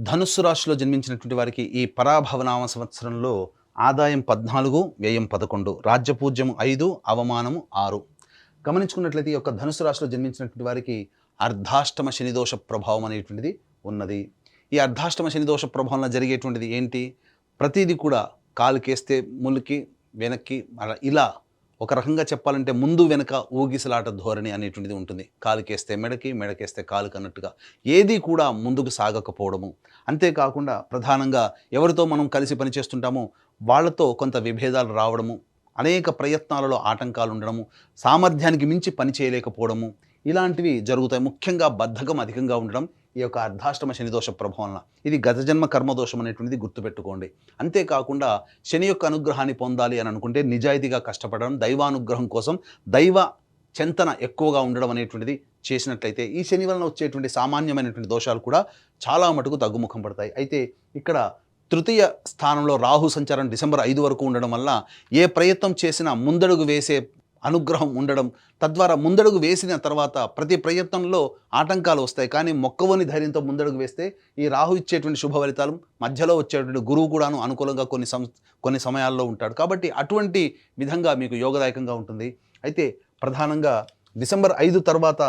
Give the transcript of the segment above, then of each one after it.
ధనుస్సు రాశిలో జన్మించినటువంటి వారికి ఈ పరాభవనామ సంవత్సరంలో ఆదాయం 14, వ్యయం 11, రాజ్యపూజ్యం 5, అవమానము 6. గమనించుకున్నట్లయితే ఈ యొక్క ధనుస్సు రాశిలో జన్మించినటువంటి వారికి అర్ధాష్టమ శనిదోష ప్రభావం అనేటువంటిది ఉన్నది. ఈ అర్ధాష్టమ శనిదోష ప్రభావంలో జరిగేటువంటిది ఏంటి? ప్రతిదీ కూడా కాలుకేస్తే ములికి వెనక్కి ఇలా ఒక రకంగా చెప్పాలంటే ముందు వెనక ఊగిసలాట ధోరణి అనేటువంటిది ఉంటుంది. కాలుకేస్తే మెడకి, మెడకేస్తే కాలుకి అన్నట్టుగా ఏది కూడా ముందుకు సాగకపోవడము. అంతేకాకుండా ప్రధానంగా ఎవరితో మనం కలిసి పనిచేస్తుంటామో వాళ్ళతో కొంత విభేదాలు రావడము, అనేక ప్రయత్నాలలో ఆటంకాలు ఉండడము, సామర్థ్యానికి మించి పని చేయలేకపోవడము, ఇలాంటివి జరుగుతాయి. ముఖ్యంగా బద్ధకం అధికంగా ఉండడం ఈ యొక్క అర్ధాష్టమ శనిదోష ప్రభావం. ఇది గత జన్మ కర్మదోషం అనేటువంటిది గుర్తుపెట్టుకోండి. అంతేకాకుండా శని యొక్క అనుగ్రహాన్ని పొందాలి అని అనుకుంటే నిజాయితీగా కష్టపడడం, దైవానుగ్రహం కోసం దైవ చింతన ఎక్కువగా ఉండడం అనేటువంటిది చేసినట్లయితే ఈ శని వలన వచ్చేటువంటి సామాన్యమైనటువంటి దోషాలు కూడా చాలా మటుకు తగ్గుముఖం పడతాయి. అయితే ఇక్కడ తృతీయ స్థానంలో రాహు సంచారం డిసెంబర్ 5 వరకు ఉండడం వల్ల ఏ ప్రయత్నం చేసినా ముందడుగు వేసే అనుగ్రహం ఉండడం, తద్వారా ముందడుగు వేసిన తర్వాత ప్రతి ప్రయత్నంలో ఆటంకాలు వస్తాయి. కానీ మొక్కవని ధైర్యంతో ముందడుగు వేస్తే ఈ రాహు ఇచ్చేటువంటి శుభ ఫలితాలు, మధ్యలో వచ్చేటువంటి గురువు కూడాను అనుకూలంగా కొన్ని సమయాల్లో ఉంటాడు. కాబట్టి అటువంటి విధంగా మీకు యోగదాయకంగా ఉంటుంది. అయితే ప్రధానంగా డిసెంబర్ 5 తర్వాత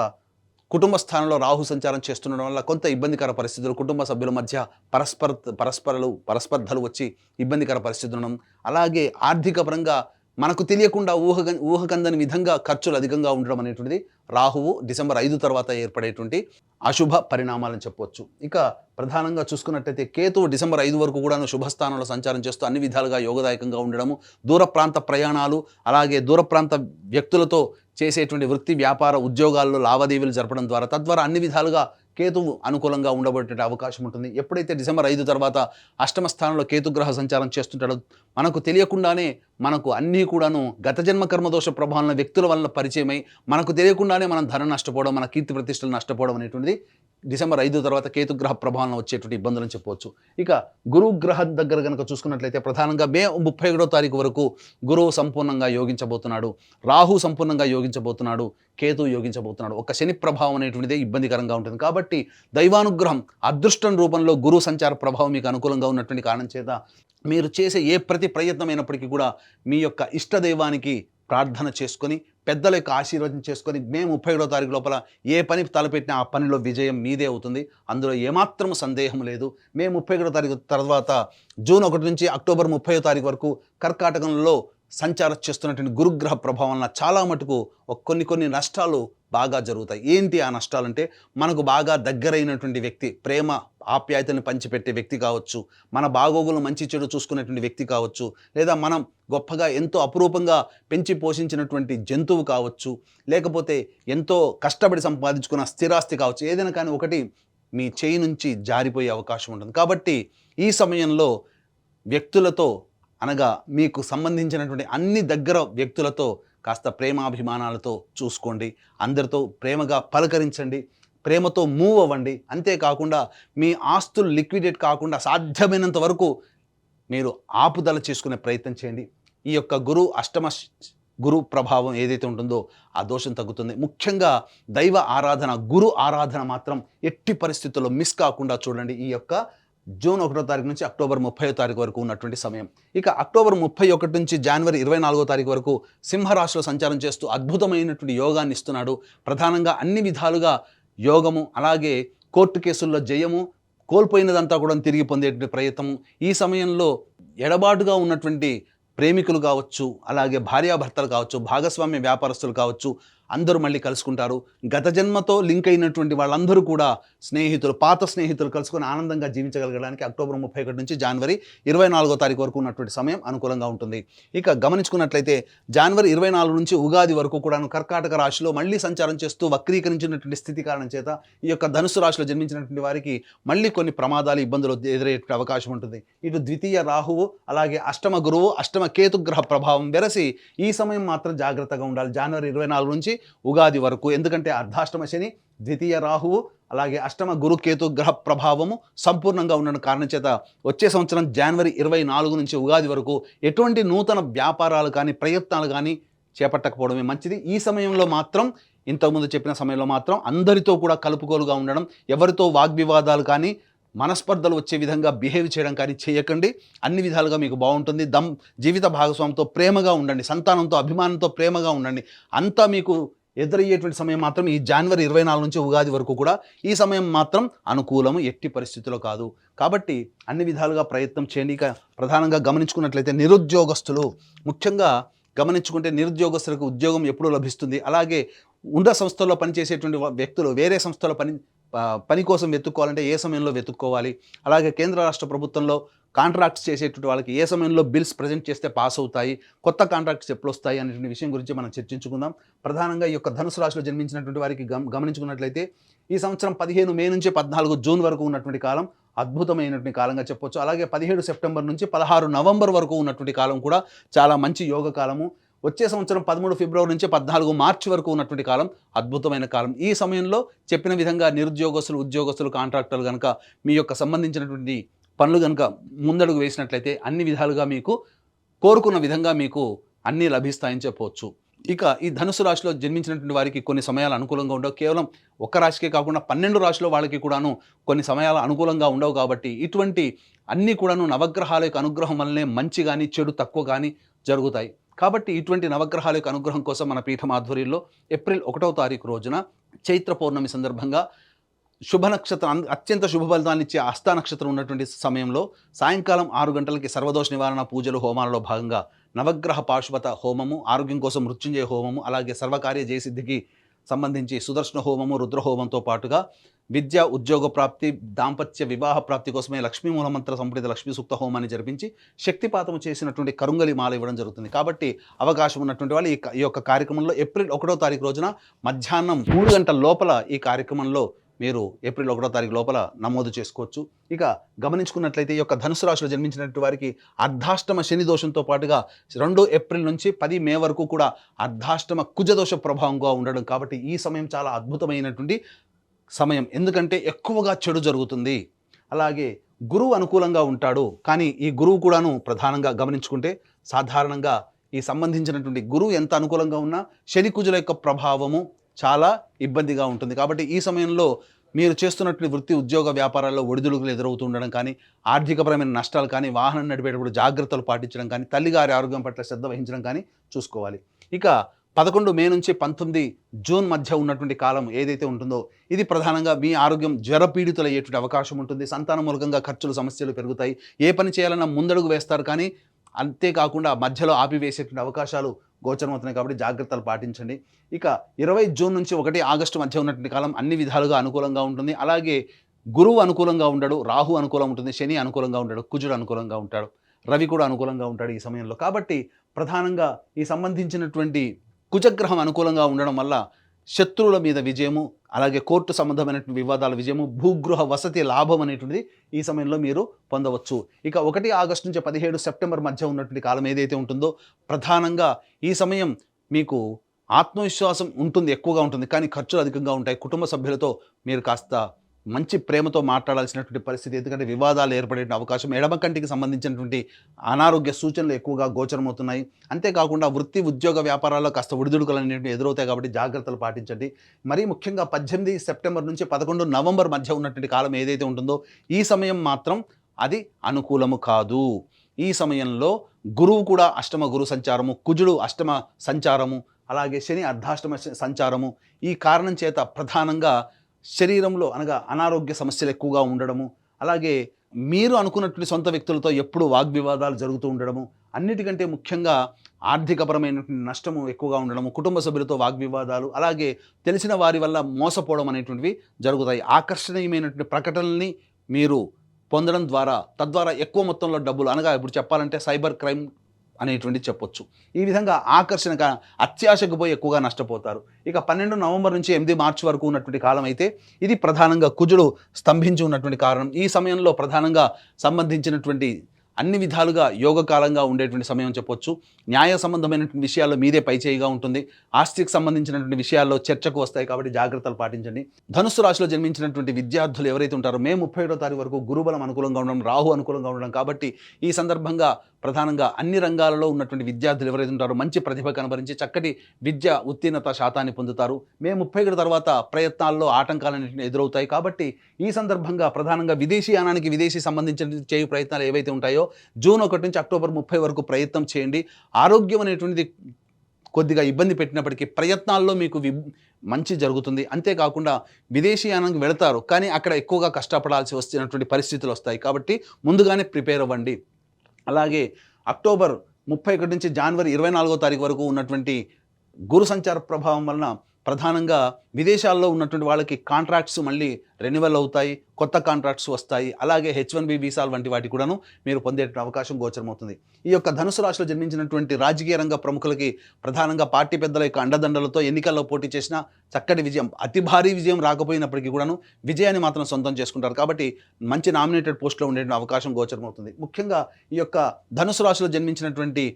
కుటుంబ స్థానంలో రాహు సంచారం చేస్తుండడం వల్ల కొంత ఇబ్బందికర పరిస్థితులు, కుటుంబ సభ్యుల మధ్య పరస్పర్ధలు వచ్చి ఇబ్బందికర పరిస్థితులు ఉండడం, అలాగే ఆర్థిక పరంగా మనకు తెలియకుండా ఊహకందని విధంగా ఖర్చులు అధికంగా ఉండడం అనేటువంటిది రాహువు డిసెంబర్ 5 తర్వాత ఏర్పడేటువంటి అశుభ పరిణామాలని చెప్పవచ్చు. ఇక ప్రధానంగా చూసుకున్నట్టయితే కేతువు డిసెంబర్ 5 వరకు కూడా శుభస్థానంలో సంచారం చేస్తూ అన్ని విధాలుగా యోగదాయకంగా ఉండడము, దూర ప్రాంత ప్రయాణాలు, అలాగే దూర ప్రాంత వ్యక్తులతో చేసేటువంటి వృత్తి వ్యాపార ఉద్యోగాల్లో లావాదేవీలు జరపడం ద్వారా తద్వారా అన్ని విధాలుగా కేతువు అనుకూలంగా ఉండబోయేటువంటి అవకాశం ఉంటుంది. ఎప్పుడైతే డిసెంబర్ 5 తర్వాత అష్టమ స్థానంలో కేతుగ్రహ సంచారం చేస్తుంటాడో మనకు తెలియకుండానే మనకు అన్నీ కూడాను గత జన్మ కర్మదోష ప్రభావం వ్యక్తుల వల్ల పరిచయమై మనకు తెలియకుండానే మనం ధనం నష్టపోవడం, మన కీర్తి ప్రతిష్టలు నష్టపోవడం అనేటువంటిది డిసెంబర్ 5 తర్వాత కేతుగ్రహ ప్రభావంలో వచ్చేటువంటి ఇబ్బందులని చెప్పవచ్చు. ఇక గురుగ్రహం దగ్గర కనుక చూసుకున్నట్లయితే ప్రధానంగా మే 31వ తారీఖు వరకు గురువు సంపూర్ణంగా యోగించబోతున్నాడు, రాహు సంపూర్ణంగా యోగించబోతున్నాడు, కేతు యోగించబోతున్నాడు. ఒక శని ప్రభావం అనేటువంటిదే ఇబ్బందికరంగా ఉంటుంది. కాబట్టి దైవానుగ్రహం అదృష్టం రూపంలో గురు సంచార ప్రభావం మీకు అనుకూలంగా ఉన్నటువంటి కారణం చేత మీరు చేసే ఏ ప్రతి ప్రయత్నమైనప్పటికీ కూడా మీ యొక్క ఇష్టదైవానికి ప్రార్థన చేసుకొని పెద్దల యొక్క ఆశీర్వాదం చేసుకొని మే 31వ తారీఖు లోపల ఏ పని తలపెట్టినా ఆ పనిలో విజయం మీదే అవుతుంది. అందులో ఏమాత్రం సందేహం లేదు. మే 31వ తారీఖు తర్వాత జూన్ 1 నుంచి అక్టోబర్ 30వ తారీఖు వరకు కర్కాటకంలో సంచారం చేస్తున్నటువంటి గురుగ్రహ ప్రభావం వలన చాలా మటుకు కొన్ని నష్టాలు బాగా జరుగుతాయి. ఏంటి ఆ నష్టాలంటే, మనకు బాగా దగ్గరైనటువంటి వ్యక్తి, ప్రేమ ఆప్యాయతని పంచిపెట్టే వ్యక్తి కావచ్చు, మన బాగోగులు మంచి చెడు చూసుకునేటువంటి వ్యక్తి కావచ్చు, లేదా మనం గొప్పగా ఎంతో అపురూపంగా పెంచి పోషించినటువంటి జంతువు కావచ్చు, లేకపోతే ఎంతో కష్టపడి సంపాదించుకున్న స్థిరాస్తి కావచ్చు, ఏదైనా కానీ ఒకటి మీ చేయి నుంచి జారిపోయే అవకాశం ఉంటుంది. కాబట్టి ఈ సమయంలో వ్యక్తులతో అనగా మీకు సంబంధించినటువంటి అన్ని దగ్గర వ్యక్తులతో కాస్త ప్రేమాభిమానాలతో చూసుకోండి, అందరితో ప్రేమగా పలకరించండి, ప్రేమతో మూవ్ అవ్వండి. అంతేకాకుండా మీ ఆస్తులు లిక్విడేట్ కాకుండా సాధ్యమైనంత వరకు మీరు ఆపుదల చేసుకునే ప్రయత్నం చేయండి. ఈ యొక్క అష్టమ గురు ప్రభావం ఏదైతే ఉంటుందో ఆ దోషం తగ్గుతుంది. ముఖ్యంగా దైవ ఆరాధన, గురు ఆరాధన మాత్రం ఎట్టి పరిస్థితుల్లో మిస్ కాకుండా చూడండి. ఈ యొక్క జూన్ 1వ తారీఖు నుంచి అక్టోబర్ 30వ తారీఖు వరకు ఉన్నటువంటి సమయం. ఇక అక్టోబర్ 31 నుంచి జనవరి 24వ తారీఖు వరకు సింహరాశిలో సంచారం చేస్తూ అద్భుతమైనటువంటి యోగాన్ని ఇస్తున్నాడు. ప్రధానంగా అన్ని విధాలుగా యోగము, అలాగే కోర్టు కేసుల్లో జయము, కోల్పోయినదంతా కూడా తిరిగి పొందేటువంటి ప్రయత్నము. ఈ సమయంలో ఎడబాటుగా ఉన్నటువంటి ప్రేమికులు కావచ్చు, అలాగే భార్యాభర్తలు కావచ్చు, భాగస్వామ్య వ్యాపారస్తులు కావచ్చు, అందరూ మళ్ళీ కలుసుకుంటారు. గత జన్మతో లింక్ అయినటువంటి వాళ్ళందరూ కూడా స్నేహితులు, పాత స్నేహితులు కలుసుకొని ఆనందంగా జీవించగలగడానికి అక్టోబర్ 31 నుంచి జనవరి 24వ తారీఖు వరకు ఉన్నటువంటి సమయం అనుకూలంగా ఉంటుంది. ఇక గమనించుకున్నట్లయితే జనవరి 24 నుంచి ఉగాది వరకు కూడా కర్కాటక రాశిలో మళ్ళీ సంచారం చేస్తూ వక్రీకరించినటువంటి స్థితి కారణం చేత ఈ యొక్క ధనుసు రాశిలో జన్మించినటువంటి వారికి మళ్ళీ కొన్ని ప్రమాదాలు, ఇబ్బందులు ఎదురయ్యే అవకాశం ఉంటుంది. ఇటు ద్వితీయ రాహువు, అలాగే అష్టమ గురువు, అష్టమ కేతుగ్రహ ప్రభావం వెరసి ఈ సమయం మాత్రం జాగ్రత్తగా ఉండాలి జనవరి 24 నుంచి ఉగాది వరకు. ఎందుకంటే అర్ధాష్టమ శని, ద్వితీయ రాహువు, అలాగే అష్టమ గురు కేతు గ్రహ ప్రభావము సంపూర్ణంగా ఉన్న కారణం చేత వచ్చే సంవత్సరం జనవరి 24 నుంచి ఉగాది వరకు ఎటువంటి నూతన వ్యాపారాలు కానీ ప్రయత్నాలు కానీ చేపట్టకపోవడమే మంచిది. ఈ సమయంలో మాత్రం ఇంతకుముందు చెప్పిన సమయంలో మాత్రం అందరితో కూడా కలుపుకోలుగా ఉండడం, ఎవరితో వాగ్వివాదాలు కానీ మనస్పర్ధలు వచ్చే విధంగా బిహేవ్ చేయడం కానీ చేయకండి. అన్ని విధాలుగా మీకు బాగుంటుంది. జీవిత భాగస్వామితో ప్రేమగా ఉండండి, సంతానంతో అభిమానంతో ప్రేమగా ఉండండి. అంతా మీకు ఎదురయ్యేటువంటి సమయం మాత్రం ఈ జనవరి 24 నుంచి ఉగాది వరకు కూడా ఈ సమయం మాత్రం అనుకూలము, ఎట్టి పరిస్థితిలో కాదు. కాబట్టి అన్ని విధాలుగా ప్రయత్నం చేయండి. ఇక ప్రధానంగా గమనించుకున్నట్లయితే నిరుద్యోగస్తులు ముఖ్యంగా గమనించుకుంటే నిరుద్యోగస్తులకు ఉద్యోగం ఎప్పుడు లభిస్తుంది, అలాగే ఉన్న సంస్థల్లో పనిచేసేటువంటి వ్యక్తులు వేరే సంస్థలో పని కోసం వెతుక్కోవాలంటే ఏ సమయంలో వెతుక్కోవాలి, అలాగే కేంద్ర రాష్ట్ర ప్రభుత్వంలో కాంట్రాక్ట్స్ చేసేటువంటి వాళ్ళకి ఏ సమయంలో బిల్స్ ప్రజెంట్ చేస్తే పాస్ అవుతాయి, కొత్త కాంట్రాక్ట్స్ ఎప్పుడు వస్తాయి అనేటువంటి విషయం గురించి మనం చర్చించుకుందాం. ప్రధానంగా ఈ యొక్క ధనుసు రాశిలో జన్మించినటువంటి వారికి గమనించుకున్నట్లయితే ఈ సంవత్సరం 15 మే నుంచి 14 జూన్ వరకు ఉన్నటువంటి కాలం అద్భుతమైనటువంటి కాలంగా చెప్పొచ్చు. అలాగే 17 సెప్టెంబర్ నుంచి 16 నవంబర్ వరకు ఉన్నటువంటి కాలం కూడా చాలా మంచి యోగ కాలము. వచ్చే సంవత్సరం 13 ఫిబ్రవరి నుంచి 14 మార్చి వరకు ఉన్నటువంటి కాలం అద్భుతమైన కాలం. ఈ సమయంలో చెప్పిన విధంగా నిరుద్యోగస్తులు, ఉద్యోగస్తులు, కాంట్రాక్టర్లు కనుక మీ యొక్క సంబంధించినటువంటి పనులు కనుక ముందడుగు వేసినట్లయితే అన్ని విధాలుగా మీకు కోరుకున్న విధంగా మీకు అన్నీ లభిస్తాయని చెప్పవచ్చు. ఇక ఈ ధనుసు రాశిలో జన్మించినటువంటి వారికి కొన్ని సమయాలు అనుకూలంగా ఉండవు. కేవలం ఒక్క రాశికే కాకుండా 12 రాశిలో వాళ్ళకి కూడాను కొన్ని సమయాలు అనుకూలంగా ఉండవు. కాబట్టి ఇటువంటి అన్నీ కూడాను నవగ్రహాల యొక్క అనుగ్రహం వల్లనే మంచి కానీ చెడు తక్కువ కానీ జరుగుతాయి. కాబట్టి ఇటువంటి నవగ్రహాల యొక్క అనుగ్రహం కోసం మన పీఠం ఆధ్వర్యంలో ఏప్రిల్ 1వ తారీఖు రోజున చైత్ర పౌర్ణమి సందర్భంగా శుభ నక్షత్రం, అత్యంత శుభ ఫలితాన్ని ఇచ్చే హస్త నక్షత్రం ఉన్నటువంటి సమయంలో సాయంకాలం 6 గంటలకి సర్వదోష నివారణ పూజలు హోమాలలో భాగంగా నవగ్రహ పాశుపత హోమము, ఆరోగ్యం కోసం మృత్యుంజయ హోమము, అలాగే సర్వకార్య జయసిద్ధికి సంబంధించి సుదర్శన హోమము, రుద్రహోమంతో పాటుగా విద్య, ఉద్యోగ ప్రాప్తి, దాంపత్య వివాహ ప్రాప్తి కోసమే లక్ష్మీ మూలమంత్ర సంప్రీత లక్ష్మీ సూక్త హోమాన్ని జరిపించి శక్తిపాతం చేసినటువంటి కరుంగలి మాల ఇవ్వడం జరుగుతుంది. కాబట్టి అవకాశం ఉన్నటువంటి వాళ్ళు ఈ యొక్క కార్యక్రమంలో ఏప్రిల్ 1వ తారీఖు రోజున మధ్యాహ్నం 3 గంటల లోపల ఈ కార్యక్రమంలో మీరు ఏప్రిల్ 1వ తారీఖు లోపల నమోదు చేసుకోవచ్చు. ఇక గమనించుకున్నట్లయితే ఈ యొక్క ధనుసు రాశిలో జన్మించినటువంటి వారికి అర్ధాష్టమ శని దోషంతో పాటుగా 2 ఏప్రిల్ నుంచి 10 మే వరకు కూడా అర్ధాష్టమ కుజదోష ప్రభావంగా ఉండడం. కాబట్టి ఈ సమయం చాలా అద్భుతమైనటువంటి సమయం. ఎందుకంటే ఎక్కువగా చెడు జరుగుతుంది. అలాగే గురువు అనుకూలంగా ఉంటాడు. కానీ ఈ గురువు కూడాను ప్రధానంగా గమనించుకుంటే సాధారణంగా ఈ సంబంధించినటువంటి గురువు ఎంత అనుకూలంగా ఉన్నా శని కుజుల యొక్క ప్రభావము చాలా ఇబ్బందిగా ఉంటుంది. కాబట్టి ఈ సమయంలో మీరు చేస్తున్నటువంటి వృత్తి, ఉద్యోగ, వ్యాపారాల్లో ఒడిదుడుకులు ఎదురవుతూ ఉండడం కానీ, ఆర్థికపరమైన నష్టాలు కానీ, వాహనం నడిపేటప్పుడు జాగ్రత్తలు పాటించడం కానీ, తల్లిగారి ఆరోగ్యం పట్ల శ్రద్ధ వహించడం కానీ చూసుకోవాలి. ఇక 11 మే నుంచి 19 జూన్ మధ్య ఉన్నటువంటి కాలం ఏదైతే ఉంటుందో ఇది ప్రధానంగా మీ ఆరోగ్యం జ్వరపీడితులయ్యేటువంటి అవకాశం ఉంటుంది. సంతాన మూలకంగా ఖర్చులు, సమస్యలు పెరుగుతాయి. ఏ పని చేయాలన్నా ముందడుగు వేస్తారు, కానీ అంతేకాకుండా మధ్యలో ఆపివేసేటువంటి అవకాశాలు గోచరమవుతున్నాయి. కాబట్టి జాగ్రత్తలు పాటించండి. ఇక 20 జూన్ నుంచి 1 ఆగస్టు మధ్య ఉన్నటువంటి కాలం అన్ని విధాలుగా అనుకూలంగా ఉంటుంది. అలాగే గురువు అనుకూలంగా ఉండడు, రాహు అనుకూలంగా ఉంటుంది, శని అనుకూలంగా ఉంటాడు, కుజుడు అనుకూలంగా ఉంటాడు, రవి కూడా అనుకూలంగా ఉంటాడు ఈ సమయంలో. కాబట్టి ప్రధానంగా ఈ సంబంధించినటువంటి కుజగ్రహం అనుకూలంగా ఉండడం వల్ల శత్రువుల మీద విజయము, అలాగే కోర్టు సంబంధమైనటువంటి వివాదాల విజయము, భూగృహ వసతి లాభం అనేటువంటిది ఈ సమయంలో మీరు పొందవచ్చు. ఇక 1 ఆగస్టు నుంచి 17 సెప్టెంబర్ మధ్య ఉన్నటువంటి కాలం ఏదైతే ఉంటుందో ప్రధానంగా ఈ సమయం మీకు ఆత్మవిశ్వాసం ఉంటుంది, ఎక్కువగా ఉంటుంది, కానీ ఖర్చులు అధికంగా ఉంటాయి. కుటుంబ సభ్యులతో మీరు కాస్త మంచి ప్రేమతో మాట్లాడాల్సినటువంటి పరిస్థితి. ఎందుకంటే వివాదాలు ఏర్పడే అవకాశం, ఎడమ కంటికి సంబంధించినటువంటి అనారోగ్య సూచనలు ఎక్కువగా గోచరమవుతున్నాయి. అంతేకాకుండా వృత్తి, ఉద్యోగ, వ్యాపారాల్లో కాస్త ఒడిదుడుకులు అనేవి ఎదురవుతాయి. కాబట్టి జాగ్రత్తలు పాటించండి. మరీ ముఖ్యంగా 18 సెప్టెంబర్ నుంచి 11 నవంబర్ మధ్య ఉన్నటువంటి కాలం ఏదైతే ఉంటుందో ఈ సమయం మాత్రం అది అనుకూలము కాదు. ఈ సమయంలో గురువు కూడా అష్టమ గురు సంచారము, కుజుడు అష్టమ సంచారము, అలాగే శని అర్ధాష్టమ సంచారము. ఈ కారణం చేత ప్రధానంగా శరీరంలో అనగా అనారోగ్య సమస్యలు ఎక్కువగా ఉండడము, అలాగే మీరు అనుకున్నటువంటి సొంత వ్యక్తులతో ఎప్పుడూ వాగ్వివాదాలు జరుగుతూ ఉండడము, అన్నిటికంటే ముఖ్యంగా ఆర్థికపరమైనటువంటి నష్టము ఎక్కువగా ఉండడము, కుటుంబ సభ్యులతో వాగ్వివాదాలు, అలాగే తెలిసిన వారి వల్ల మోసపోవడం అనేటువంటివి జరుగుతాయి. ఆకర్షణీయమైనటువంటి ప్రకటనల్ని మీరు పొందడం ద్వారా తద్వారా ఎక్కువ మొత్తంలో డబ్బులు, అనగా ఇప్పుడు చెప్పాలంటే సైబర్ క్రైమ్ అనేటువంటి చెప్పొచ్చు. ఈ విధంగా ఆకర్షణగా అత్యాశకు పోయి ఎక్కువగా నష్టపోతారు. ఇక 12 నవంబర్ నుంచి 8 మార్చి వరకు ఉన్నటువంటి కాలం అయితే ఇది ప్రధానంగా కుజుడు స్తంభించి ఉన్నటువంటి కారణం. ఈ సమయంలో ప్రధానంగా సంబంధించినటువంటి అన్ని విధాలుగా యోగకాలంగా ఉండేటువంటి సమయం చెప్పొచ్చు. న్యాయ సంబంధమైనటువంటి విషయాల్లో మీదే పైచేయిగా ఉంటుంది. ఆస్తికి సంబంధించినటువంటి విషయాల్లో చర్చకు వస్తాయి కాబట్టి జాగ్రత్తలు పాటించండి. ధనుస్సు రాశిలో జన్మించినటువంటి విద్యార్థులు ఎవరైతే ఉంటారో మే 31వ తారీఖు వరకు గురుబలం అనుకూలంగా ఉండడం, రాహు అనుకూలంగా ఉండడం కాబట్టి ఈ సందర్భంగా ప్రధానంగా అన్ని రంగాలలో ఉన్నటువంటి విద్యార్థులు ఎవరైతే ఉంటారో మంచి ప్రతిభ కనబరించి చక్కటి విద్య ఉత్తీర్ణత శాతాన్ని పొందుతారు. మే 31 తర్వాత ప్రయత్నాల్లో ఆటంకాలన్నింటినీ ఎదురవుతాయి కాబట్టి ఈ సందర్భంగా ప్రధానంగా విదేశీయానానికి విదేశీ సంబంధించిన చేయు ప్రయత్నాలు ఏవైతే ఉంటాయో జూన్ 1 నుంచి అక్టోబర్ 30 వరకు ప్రయత్నం చేయండి. ఆరోగ్యం అనేటువంటిది కొద్దిగా ఇబ్బంది పెట్టినప్పటికీ ప్రయత్నాల్లో మీకు మంచి జరుగుతుంది. అంతేకాకుండా విదేశీయానానికి వెళతారు కానీ అక్కడ ఎక్కువగా కష్టపడాల్సి వస్తున్నటువంటి పరిస్థితులు వస్తాయి కాబట్టి ముందుగానే ప్రిపేర్ అవ్వండి. అలాగే అక్టోబర్ 31 నుంచి జనవరి 24వ తారీఖు వరకు ఉన్నటువంటి గురు సంచార ప్రభావం వలన ప్రధానంగా విదేశాల్లో ఉన్నటువంటి వాళ్ళకి కాంట్రాక్ట్స్ మళ్ళీ రెన్యువల్ అవుతాయి, కొత్త కాంట్రాక్ట్స్ వస్తాయి. అలాగే H1B వీసాలు వంటి వాటి కూడాను మీరు పొందే అవకాశం గోచరమవుతుంది. ఈ యొక్క ధనుసు రాశిలో జన్మించినటువంటి రాజకీయ రంగ ప్రముఖులకి ప్రధానంగా పార్టీ పెద్దల యొక్క అండదండలతో ఎన్నికల్లో పోటీ చేసిన చక్కటి విజయం, అతి భారీ విజయం రాకపోయినప్పటికీ కూడాను విజయాన్ని మాత్రం సొంతం చేసుకుంటారు కాబట్టి మంచి నామినేటెడ్ పోస్టులో ఉండే అవకాశం గోచరమవుతుంది. ముఖ్యంగా ఈ యొక్క ధనుసు రాశిలో జన్మించినటువంటి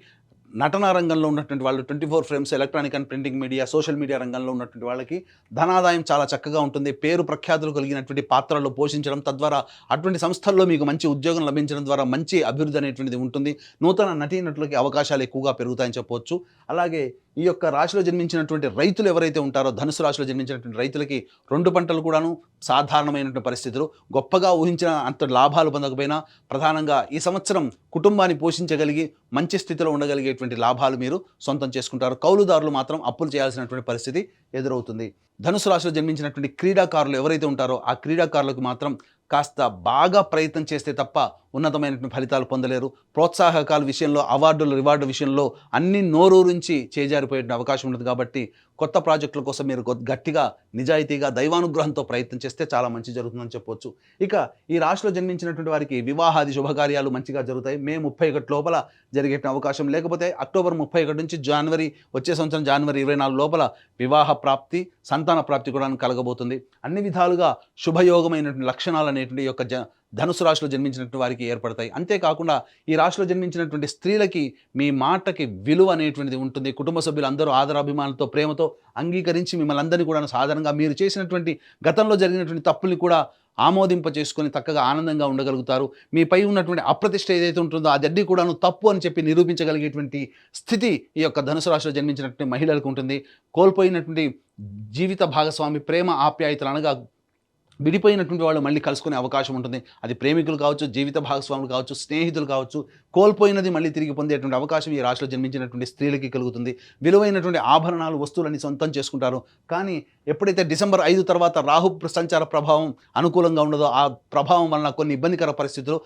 నటనా రంగంలో ఉన్నటువంటి వాళ్ళు 24 frames, electronic and printing media, social media రంగంలో ఉన్నటువంటి వాళ్ళకి ధనాదాయం చాలా చక్కగా ఉంటుంది. పేరు ప్రఖ్యాతులు కలిగినటువంటి పాత్రలు పోషించడం, తద్వారా అటువంటి సంస్థల్లో మీకు మంచి ఉద్యోగం లభించడం ద్వారా మంచి అభివృద్ధి అనేటువంటిది ఉంటుంది. నూతన నటీనటులకి అవకాశాలు ఎక్కువగా పెరుగుతాయని చెప్పవచ్చు. అలాగే ఈ యొక్క రాశిలో జన్మించినటువంటి రైతులు ఎవరైతే ఉంటారో ధనుసు రాశిలో జన్మించినటువంటి రైతులకి 2 పంటలు కూడాను సాధారణమైనటువంటి పరిస్థితులు, గొప్పగా ఊహించిన అంత లాభాలు పొందకపోయినా ప్రధానంగా ఈ సంవత్సరం కుటుంబాన్ని పోషించగలిగి మంచి స్థితిలో ఉండగలిగేటువంటి లాభాలు మీరు సొంతం చేసుకుంటారు. కౌలుదారులు మాత్రం అప్పులు చేయాల్సినటువంటి పరిస్థితి ఎదురవుతుంది. ధనుసు రాశిలో జన్మించినటువంటి క్రీడాకారులు ఎవరైతే ఉంటారో ఆ క్రీడాకారులకు మాత్రం కాస్త బాగా ప్రయత్నం చేస్తే తప్ప ఉన్నతమైనటువంటి ఫలితాలు పొందలేరు. ప్రోత్సాహకాల విషయంలో, అవార్డులు రివార్డు విషయంలో అన్ని నోరూరించి చేజారిపోయే అవకాశం ఉంటుంది కాబట్టి కొత్త ప్రాజెక్టుల కోసం మీరు గట్టిగా నిజాయితీగా దైవానుగ్రహంతో ప్రయత్నం చేస్తే చాలా మంచి జరుగుతుందని చెప్పొచ్చు. ఇక ఈ రాశిలో జన్మించినటువంటి వారికి వివాహాది శుభకార్యాలు మంచిగా జరుగుతాయి. మే 31 లోపల జరిగే అవకాశం, లేకపోతే అక్టోబర్ 31 నుంచి వచ్చే సంవత్సరం జనవరి 24 లోపల వివాహ ప్రాప్తి, సంతాన ప్రాప్తి కూడా కలగబోతుంది. అన్ని విధాలుగా శుభయోగమైనటువంటి లక్షణాలు అనేటువంటి యొక్క ధనుసు రాశిలో జన్మించినటువంటి వారికి ఏర్పడతాయి. అంతేకాకుండా ఈ రాశిలో జన్మించినటువంటి స్త్రీలకి మీ మాటకి విలువ అనేటువంటిది ఉంటుంది. కుటుంబ సభ్యులు అందరూ ఆదరాభిమానాలతో ప్రేమతో అంగీకరించి మిమ్మల్ని అందరినీ కూడా సాధారణంగా మీరు చేసినటువంటి గతంలో జరిగినటువంటి తప్పుల్ని కూడా ఆమోదింప చేసుకొని చక్కగా ఆనందంగా ఉండగలుగుతారు. మీపై ఉన్నటువంటి అప్రతిష్ట ఏదైతే ఉంటుందో అదన్నీ కూడాను తప్పు అని చెప్పి నిరూపించగలిగేటువంటి స్థితి ఈ యొక్క ధనుసు రాశిలో జన్మించినటువంటి మహిళలకు ఉంటుంది. కోల్పోయినటువంటి జీవిత భాగస్వామి, ప్రేమ, ఆప్యాయతలు అనగా విడిపోయినటువంటి వాళ్ళు మళ్ళీ కలుసుకునే అవకాశం ఉంటుంది. అది ప్రేమికులు కావచ్చు, జీవిత భాగస్వాములు కావచ్చు, స్నేహితులు కావచ్చు. కోల్పోయినది మళ్ళీ తిరిగి పొందేటువంటి అవకాశం ఈ రాశిలో జన్మించినటువంటి స్త్రీలకి కలుగుతుంది. విలువైనటువంటి ఆభరణాలు, వస్తువులని సొంతం చేసుకుంటారు. కానీ ఎప్పుడైతే డిసెంబర్ 5 తర్వాత రాహు సంచార ప్రభావం అనుకూలంగా ఉండదో ఆ ప్రభావం వలన కొన్ని ఇబ్బందికర పరిస్థితులు,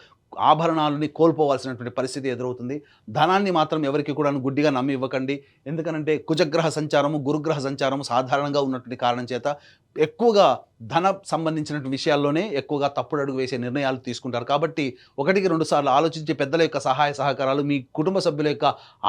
ఆభరణాలని కోల్పోవాల్సినటువంటి పరిస్థితి ఎదురవుతుంది. ధనాన్ని మాత్రం ఎవరికి కూడా గుడ్డిగా నమ్మి ఇవ్వకండి. ఎందుకనంటే కుజగ్రహ సంచారము, గురుగ్రహ సంచారము సాధారణంగా ఉన్నటువంటి కారణం చేత ఎక్కువగా ధన సంబంధించినటువంటి విషయాల్లోనే ఎక్కువగా తప్పుడు అడుగు వేసే నిర్ణయాలు తీసుకుంటారు. కాబట్టి 1-2 సార్లు ఆలోచించి పెద్దల యొక్క సహాయ సహకారాలు, మీ కుటుంబ సభ్యుల యొక్క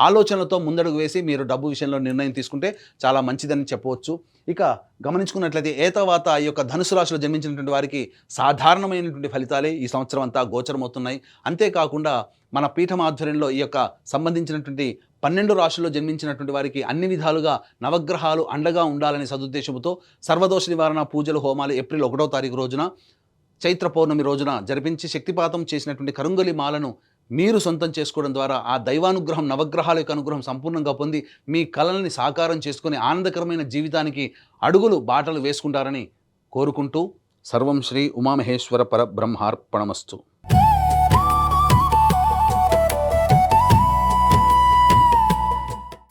ఆలోచనలతో ముందడుగు వేసి మీరు డబ్బు విషయంలో నిర్ణయం తీసుకుంటే చాలా మంచిదని చెప్పవచ్చు. ఇక గమనించుకున్నట్లయితే ఏతవాత ఈ యొక్క ధనుసు రాశిలో జన్మించినటువంటి వారికి సాధారణమైనటువంటి ఫలితాలే ఈ సంవత్సరం అంతా గోచరమవుతున్నాయి. అంతేకాకుండా మన పీఠం ఆధ్వర్యంలో ఈ యొక్క సంబంధించినటువంటి 12 రాశుల్లో జన్మించినటువంటి వారికి అన్ని విధాలుగా నవగ్రహాలు అండగా ఉండాలనే సదుద్దేశంతో సర్వదోష నివారణ పూజలు, హోమాలు ఏప్రిల్ 1వ తారీఖు రోజున చైత్ర పౌర్ణమి రోజున జరిపించి శక్తిపాతం చేసినటువంటి కరుంగలి మాలను మీరు సొంతం చేసుకోవడం ద్వారా ఆ దైవానుగ్రహం, నవగ్రహాల యొక్క అనుగ్రహం సంపూర్ణంగా పొంది మీ కలల్ని సాకారం చేసుకొని ఆనందకరమైన జీవితానికి బాటలు వేసుకుంటారని కోరుకుంటూ సర్వం శ్రీ ఉమామహేశ్వర పరబ్రహ్మార్పణమస్తు.